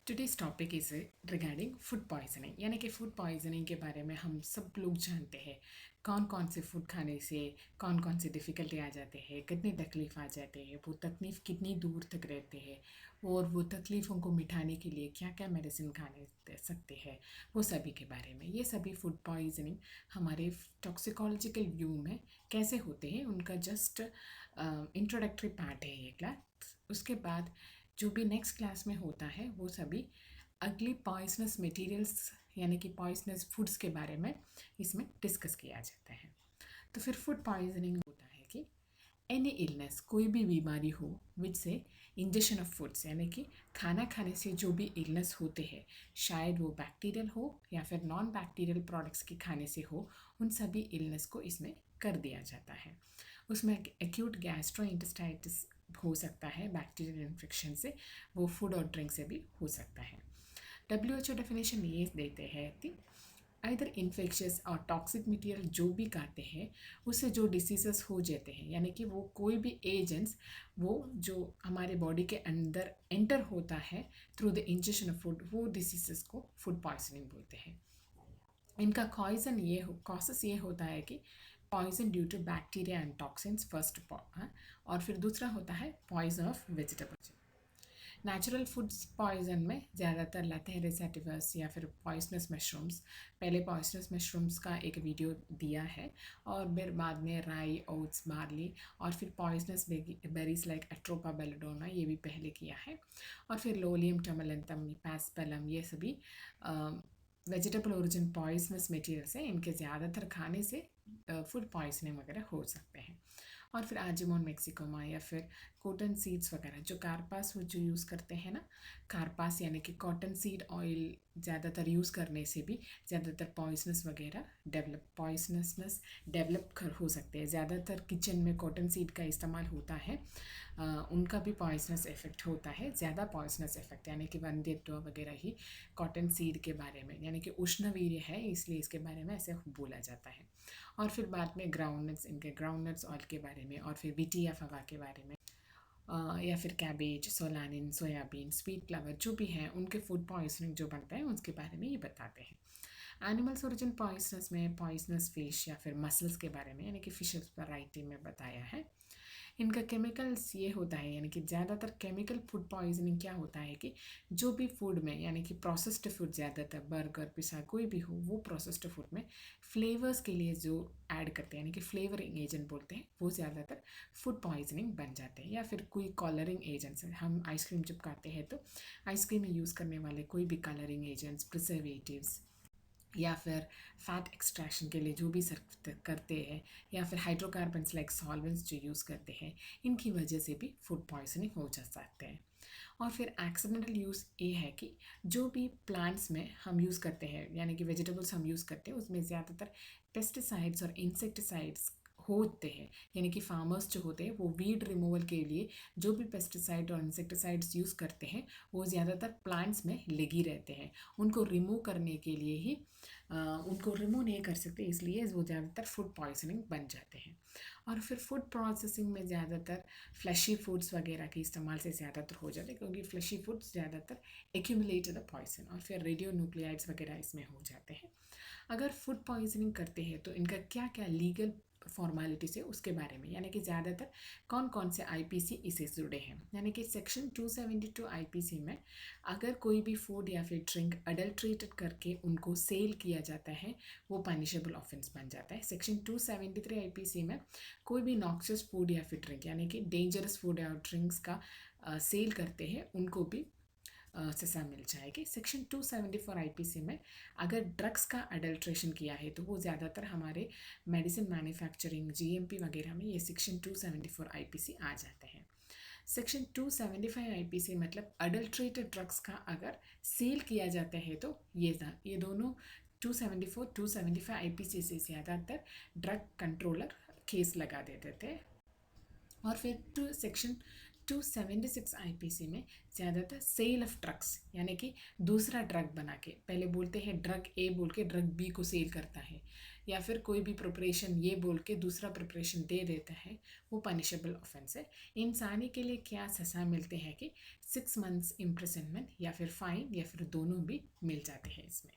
Today's topic is regarding food poisoning. यानी कि food poisoning के बारे में हम सब लोग जानते हैं कौन कौन से फूड खाने से कौन कौन से डिफ़िकल्टी आ जाते हैं, कितनी तकलीफ़ आ जाते हैं, वो तकलीफ़ कितनी दूर तक रहते हैं और वो तकलीफ़ों को मिटाने के लिए क्या क्या मेडिसिन खाने दे सकते हैं, वो सभी के बारे में। ये सभी फूड पॉइजनिंग हमारे टॉक्सिकोलॉजिकल व्यू में कैसे होते हैं उनका जस्ट इंट्रोडक्टरी पार्ट है ये क्लास। उसके बाद जो भी नेक्स्ट क्लास में होता है वो सभी अगली पॉइजनस मटेरियल्स यानी कि पॉइजनस फूड्स के बारे में इसमें डिस्कस किया जाता है। तो फिर फूड पॉइजनिंग होता है कि एनी इलनेस, कोई भी बीमारी हो विच से इंजेक्शन ऑफ फूड्स यानी कि खाना खाने से जो भी इलनेस होते हैं, शायद वो बैक्टीरियल हो या फिर नॉन बैक्टीरियल प्रोडक्ट्स के खाने से हो, उन सभी इलनेस को इसमें कर दिया जाता है। उसमें एक्यूट गैस्ट्रोइंटेस्टाइटिस हो सकता है बैक्टीरियल इन्फेक्शन से, वो फूड और ड्रिंक से भी हो सकता है। WHO डेफिनेशन ये देते हैं कि आइदर इन्फेक्शियस और टॉक्सिक मटेरियल जो भी खाते हैं उससे जो डिसीजेस हो जाते हैं, यानी कि वो कोई भी एजेंट्स वो जो हमारे बॉडी के अंदर एंटर होता है through the injection of food, वो डिसीजेस को फूड पॉइजनिंग बोलते हैं। इनका कॉजेस ये होता है कि poison due to bacteria and toxins first, और फिर दूसरा होता है poison of vegetables. Natural foods poison में ज़्यादातर लाते सेटिवस या फिर पॉइजनस मशरूम्स। पहले पॉइजनस मशरूम्स का एक वीडियो दिया है और फिर बाद में राई, ओट्स, बार्ली और फिर poisonous berries like Atropa belladonna ये भी पहले किया है। और फिर लोलियम टमलेंतम, पैस्पेलम, ये सभी वेजिटेबल ओरिजिन पॉइजनस मटेरियल्स हैं। इनके ज़्यादातर खाने से फूड पॉइजनिंग वगैरह हो सकते हैं। और फिर आजिमोन मैक्सिकोमा या फिर कॉटन सीड्स वगैरह, जो कार्पास वो जो यूज़ करते हैं ना, कार्पास यानी कि कॉटन सीड ऑयल ज़्यादातर यूज़ करने से भी ज़्यादातर पॉइजनसनेस डेवलप हो सकते हैं। ज़्यादातर किचन में कॉटन सीड का इस्तेमाल होता है, उनका भी पॉइजनस इफेक्ट होता है, ज़्यादा पॉइजनस इफेक्ट, यानी कि वनदेट्टो वगैरह ही कॉटन सीड के बारे में, यानी कि उष्णवीर्य है इसलिए इसके बारे में ऐसे बोला जाता है। और फिर बाद में ग्राउंडनट्स, इनके ग्राउंडनट्स ऑयल के बारे में, और फिर बीटी या फवा के बारे में, या फिर cabbage, solanine, soybean, sweet flower जो भी हैं उनके फूड पॉइजनिंग जो बनता है उसके बारे में ये बताते हैं। एनिमल्स ओरिजिन पॉइजनस में पॉइजनस फिश या फिर मसल्स के बारे में, यानी कि फिशेस वैरायटी में बताया है। इनका केमिकल्स ये होता है, यानी कि ज़्यादातर केमिकल फूड पॉइजनिंग क्या होता है कि जो भी फूड में, यानी कि प्रोसेस्ड फूड, ज़्यादातर बर्गर, पिज़्ज़ा कोई भी हो, वो प्रोसेस्ड फूड में फ्लेवर्स के लिए जो ऐड करते हैं, यानी कि फ्लेवरिंग एजेंट बोलते हैं, वो ज़्यादातर फूड पॉइजनिंग बन जाते हैं। या फिर कोई कलरिंग एजेंट्स, हम आइसक्रीम जब खाते हैं तो आइसक्रीम में यूज़ करने वाले कोई भी कलरिंग एजेंट्स, प्रिजर्वेटिव्स या फिर फैट एक्सट्रैक्शन के लिए जो भी सर्व करते हैं, या फिर हाइड्रोकार्बन्स लाइक सॉल्वेंट्स जो यूज़ करते हैं, इनकी वजह से भी फूड पॉइजनिंग हो जा सकते हैं। और फिर एक्सीडेंटल यूज़ ये है कि जो भी प्लांट्स में हम यूज़ करते हैं, यानी कि वेजिटेबल्स हम यूज़ करते हैं, उसमें ज़्यादातर पेस्टिसाइड्स और इंसेक्टिसाइड्स होते हैं। यानी कि फार्मर्स जो होते हैं वो वीड रिमूवल के लिए जो भी पेस्टिसाइड और इंसेक्टिसाइड्स यूज़ करते हैं वो ज़्यादातर प्लांट्स में लगी रहते हैं। उनको रिमूव करने के लिए ही उनको रिमूव नहीं कर सकते, इसलिए वो ज़्यादातर फूड पॉइजनिंग बन जाते हैं। और फिर फूड प्रोसेसिंग में ज़्यादातर फ्लैशी फूड्स वगैरह के इस्तेमाल से ज़्यादातर हो जाते हैं, क्योंकि फ्लैशी फूड्स ज़्यादातर एक्यूमुलेट द पॉइजन, और फिर रेडियो न्यूक्लियाइड्स वगैरह इसमें हो जाते हैं। अगर फूड पॉइजनिंग करते हैं तो इनका क्या क्या लीगल फॉर्मेलिटीज़ है उसके बारे में, यानी कि ज़्यादातर कौन कौन से आईपीसी इससे जुड़े हैं। यानी कि सेक्शन 272 आईपीसी में अगर कोई भी फूड या फिर ड्रिंक अडल्ट्रेटेड करके उनको सेल किया जाता है वो पनिशेबल ऑफेंस बन जाता है। सेक्शन 273 आईपीसी में कोई भी नॉक्सियस फूड या फिर ड्रिंक, यानी कि डेंजरस फूड या ड्रिंक्स का सेल करते हैं उनको भी सज़ा मिल जाएगी। सेक्शन 274 आईपीसी में अगर ड्रग्स का अडल्ट्रेशन किया है तो वो ज़्यादातर हमारे मेडिसिन मैन्युफैक्चरिंग, जीएमपी वगैरह में ये सेक्शन 274 आईपीसी आ जाते हैं। सेक्शन 275 आईपीसी मतलब अडल्ट्रेटेड ड्रग्स का अगर सेल किया जाता है तो ये दोनों 274 275 आईपीसी से ज़्यादातर ड्रग कंट्रोलर केस लगा देते थे। और फिर सेक्शन 276 आईपीसी में ज़्यादातर सेल ऑफ ड्रग्स, यानी कि दूसरा ड्रग बना के, पहले बोलते हैं ड्रग ए बोल के ड्रग बी को सेल करता है, या फिर कोई भी प्रिपरेशन ये बोल के दूसरा प्रिपरेशन दे देता है, वो पनिशेबल ऑफेंस है। इंसानी के लिए क्या सज़ा मिलते हैं कि 6 मंथ्स इम्प्रिजनमेंट या फिर फाइन या फिर दोनों भी मिल जाते हैं इसमें।